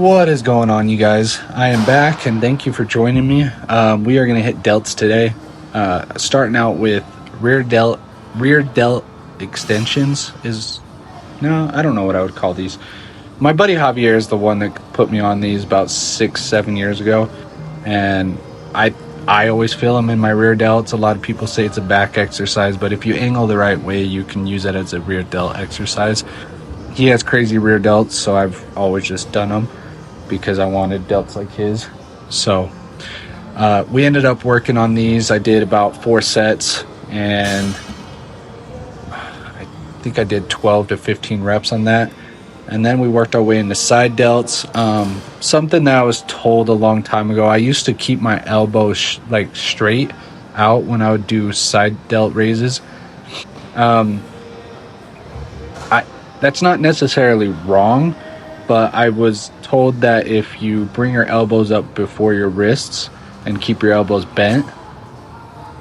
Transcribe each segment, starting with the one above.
What is going on, you guys? I am back and thank you for joining me. We are going to hit delts today, starting out with rear delt extensions. I don't know what I would call these. My buddy Javier is the one that put me on these about 6-7 years ago, and I always feel them in my rear delts. A lot of people say it's a back exercise, but if you angle the right way, you can use it as a rear delt exercise. He has crazy rear delts, so I've always just done them because I wanted delts like his. So we ended up working on these. I did about 4 sets, and I think I did 12 to 15 reps on that. And then we worked our way into side delts. Something that I was told a long time ago, I used to keep my elbows straight out when I would do side delt raises. That's not necessarily wrong, but I was told that if you bring your elbows up before your wrists and keep your elbows bent,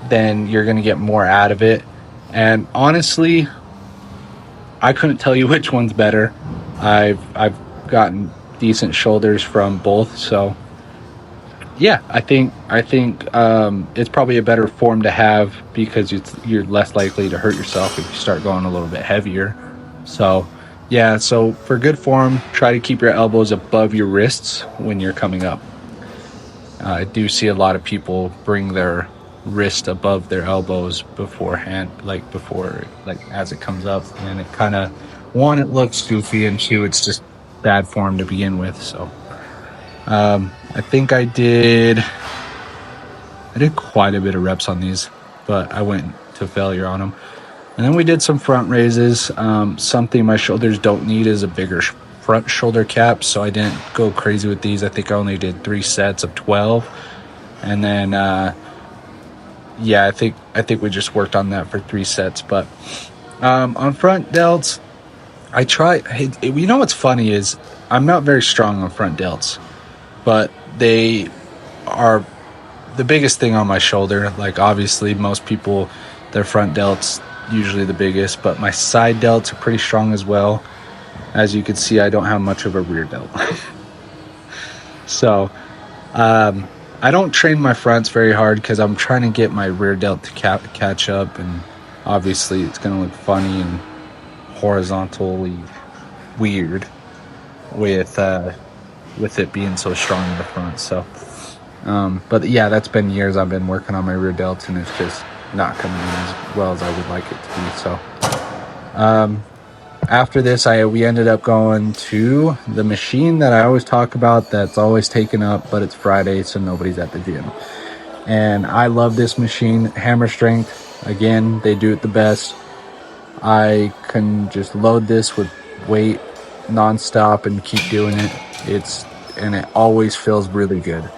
then you're going to get more out of it. And honestly, I couldn't tell you which one's better. I've gotten decent shoulders from both, so yeah, I think it's probably a better form to have because you're less likely to hurt yourself if you start going a little bit heavier. So yeah, so for good form, try to keep your elbows above your wrists when you're coming up. I do see a lot of people bring their wrist above their elbows beforehand, as it comes up, and it kind of, one, it looks goofy, and two, it's just bad form to begin with. So I think I did quite a bit of reps on these, but I went to failure on them. And then we did some front raises. Something my shoulders don't need is a bigger front shoulder cap, so I didn't go crazy with these. I think I only did 3 sets of 12. And then yeah, I think we just worked on that for 3 sets. But on front delts, you know what's funny is I'm not very strong on front delts, but they are the biggest thing on my shoulder. Like, obviously most people, their front delts usually the biggest, but my side delts are pretty strong as well. As you can see, I don't have much of a rear delt. So I don't train my fronts very hard because I'm trying to get my rear delt to catch up, and obviously it's going to look funny and horizontally weird with it being so strong in the front. So but yeah, that's been years I've been working on my rear delts, and it's just not coming in as well as I would like it to be. So after this, we ended up going to the machine that I always talk about that's always taken up, but it's Friday, so nobody's at the gym. And I love this machine. Hammer Strength, again, they do it the best. I can just load this with weight nonstop and keep doing it. And it always feels really good.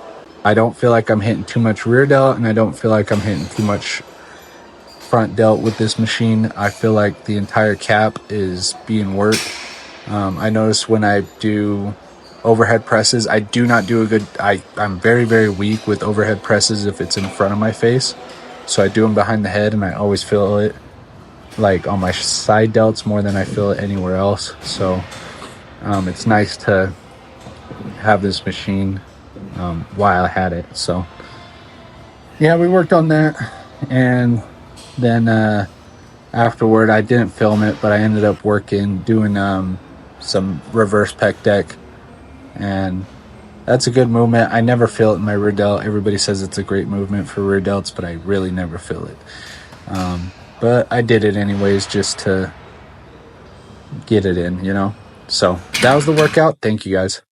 I don't feel like I'm hitting too much rear delt, and I don't feel like I'm hitting too much front delt with this machine. I feel like the entire cap is being worked. I notice when I do overhead presses, I do not do a good, I'm very, very weak with overhead presses if it's in front of my face. So I do them behind the head, and I always feel it like on my side delts more than I feel it anywhere else. So it's nice to have this machine while I had it. So yeah, we worked on that, and then afterward, I didn't film it, but I ended up doing some reverse pec deck, and that's a good movement. I never feel it in my rear delt. Everybody says it's a great movement for rear delts, but I really never feel it. But I did it anyways just to get it in, you know. So that was the workout. Thank you, guys.